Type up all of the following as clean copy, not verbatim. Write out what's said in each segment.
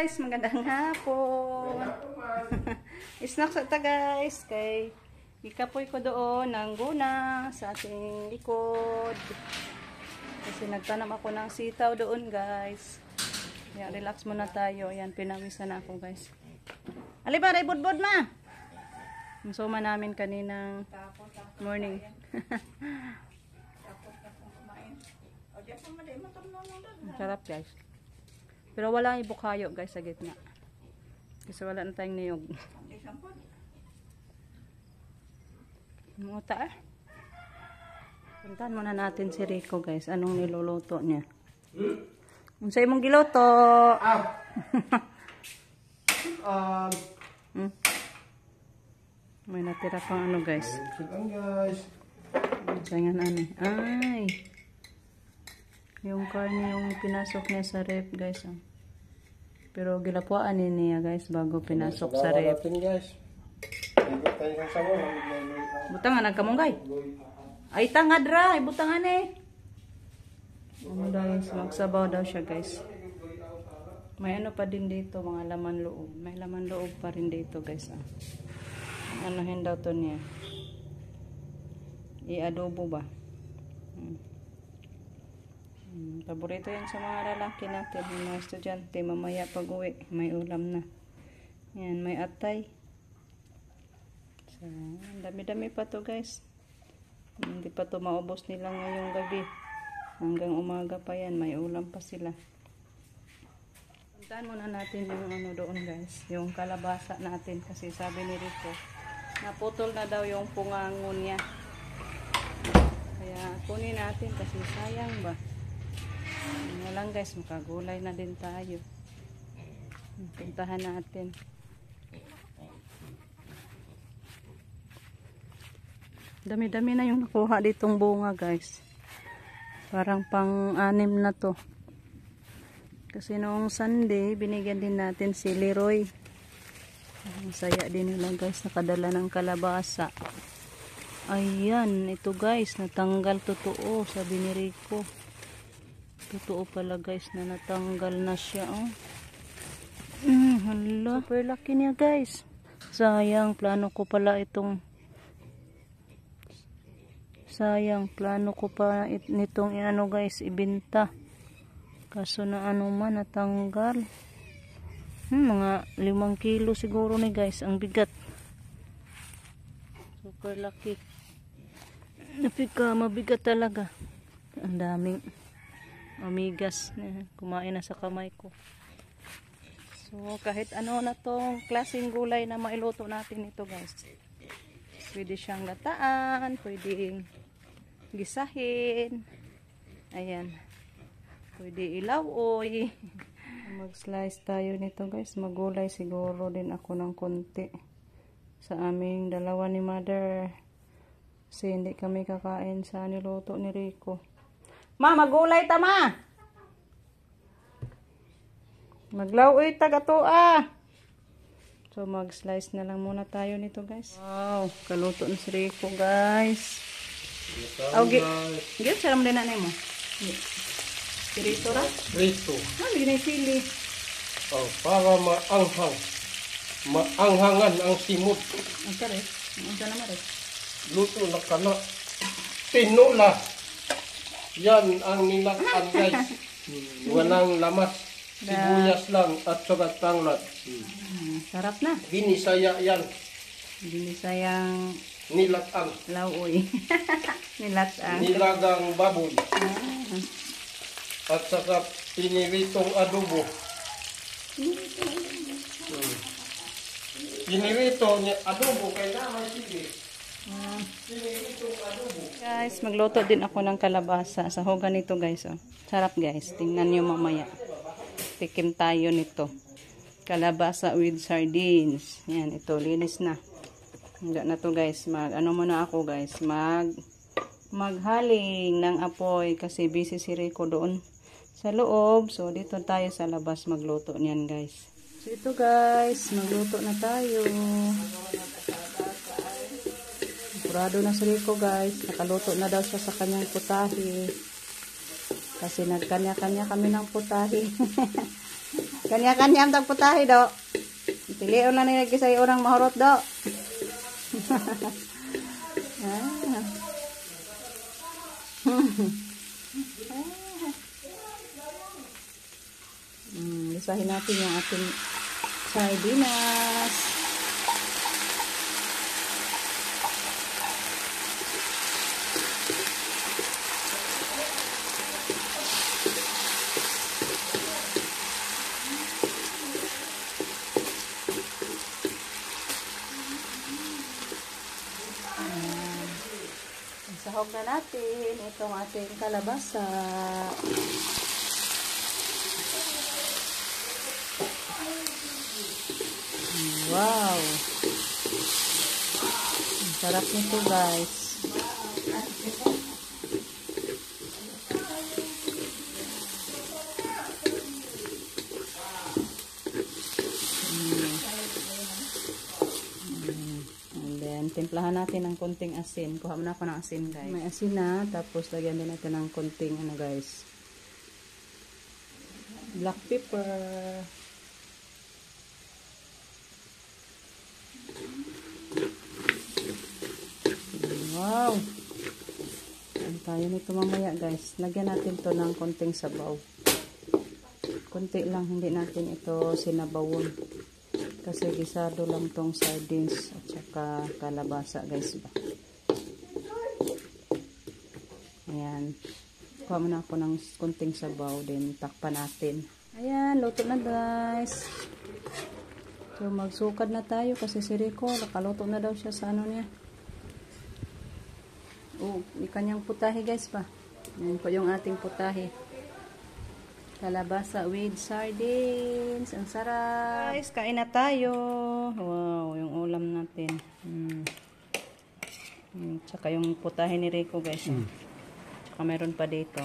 guys, magandang hapon. Snack sa ta guys, kay ikapoy ko doon ng guna sa ating likod. Kasi nagtanam ako ng sitaw doon guys. Kaya relax muna tayo. Ayan, pinawisan na ako guys. Aliba, budbud ma. Ang suma namin kaninang morning. Sarap guys. Pero wala ibukayo guys sa gitna. Kasi wala na tayong niyog. Muta eh. Puntahan muna natin si Rico guys. Anong niluluto niya? Ang sa imong giluto. May natira pang ano guys. Ganyan ano. Ay. Yung karne yung pinasok niya sa rep guys. Pero gilapuan niya guys bago pinasok sa rep. Butangan nagkamunggay. Ay tangad ra, butangan eh. Guys, magsabaw daw siya guys. May ano pa din dito, mga laman loob. May laman loob pa rin dito guys. Anuhin daw to niya. I-adobo ba? Paborito yan sa mga lalaki natin, mga estudyante. Mamaya pag uwi, may ulam na. Yan, may atay. So, dami-dami pa to guys. Hindi pa to maubos nila ngayong gabi. Hanggang umaga pa yan, may ulam pa sila. Puntahan muna natin yung ano doon guys. Yung kalabasa natin. Kasi sabi ni Rico, naputol na daw yung pungangon niya. Kaya kunin natin kasi sayang ba. Ano lang guys, makagulay na din tayo. Puntahan natin. Dami-dami na yung nakuha ditong bunga guys. Parang pang-anim na to. Kasi noong Sunday, binigyan din natin si Leroy. Ang saya din nila guys, nakadala ng kalabasa. Ayan, ito guys, natanggal totoo, sabi ni Rico. Totoo pala guys na natanggal na siya. Oh. Hala. Super laki niya guys. Sayang, plano ko pala itong nitong ano guys, ibenta. Kaso na ano man, natanggal. Mga 5 kilo siguro ni guys, ang bigat. Super laki. Napika, mabigat talaga. Ang daming omegas. Kumain na sa kamay ko. So, kahit ano na tong klaseng gulay na mailuto natin ito guys. Pwede siyang gataan, pwede gisahin. Ayan. Pwede ilawoy. Mag-slice tayo nito guys. Magulay siguro din ako ng konti. Sa aming dalawa ni Mother. Kasi hindi kami kakain sa niluto ni Rico. Ma, magulay ta ma! Maglawoy taga to ah! So, mag-slice na lang muna tayo nito guys. Wow, kaluto na si Rico guys. Gil, saram din na mo. Rito ra? Rito. Ginay-sili. Oh, para maanghang. Maanghangan ang simot. Ang kare? Ang sana mare? Luto na kana. Tinula. Yan ang nilakan guys. Walang lamas. Sibuyas lang at saka tanglad. Sarap na. Binisaya yan. Binisayang Nilatang. lawoy. Nilatang. Nilagang baboy. At saka piniritong adobo. Pinirito niya adobo kay naman sige. Piniritong adobo. Guys, magluto din ako ng kalabasa. Sa hogan nito guys. Oh. Sarap guys. Tingnan nyo mamaya. Tikim tayo nito. Kalabasa with sardines. Yan, ito. Linis na. Hanggang na to guys. Ano muna ako guys. Maghaling ng apoy. Kasi busy si Rico doon sa loob. So, dito tayo sa labas magluto niyan guys. So, ito guys. Magluto na tayo. Sigurado na si Rico guys. Nakaluto na daw siya sa kanyang putahe. Kasi nagkanya-kanya kami ng putahe. Kanya-kanya ang tagputahe do. Pilion na nila kisay orang mahurot do. Isahin natin yung ating sardinas. Sahog na natin itong ating kalabasa. Wow! Ang sarap nito, guys. Timplahan natin ng konting asin. Kuha mo na ako ng asin, guys. May asin na. Tapos, lagyan din natin ng konting, ano, guys. Black pepper. Wow! Ang tayo nito mamaya, guys. Lagyan natin to ng konting sabaw. Konti lang. Hindi natin ito sinabawon. Kasi gisado lang tong sardines at saka kalabasa, guys, ba. Ayan. Kuha mo na ako ng kunting sabaw, din takpan natin. Ayan, luto na, guys. So, magsukad na tayo kasi si Rico, nakaluto na daw siya sa ano niya. Oh, yung kanyang putahe, guys, pa. Ayan po yung ating putahe. Kalabasa with sardines. Ang sarap. Guys, kain na tayo. Wow, yung ulam natin. Tsaka yung putahe ni Rico, guys. Tsaka meron pa dito.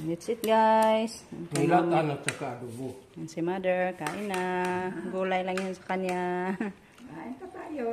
That's it, guys. Nilatan at saka adobo. Si Mother, kain na. Gulay lang yun sa kanya. Kain pa tayo.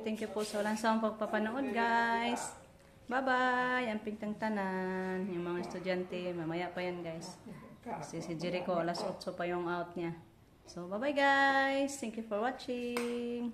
Thank you po sa walang sawang pagpapanood, guys. Bye-bye. Ang pintang tanan. Yung mga estudyante, mamaya pa yan, guys. Kasi si Jericho, alas 8 pa yung out niya. So, bye-bye, guys. Thank you for watching.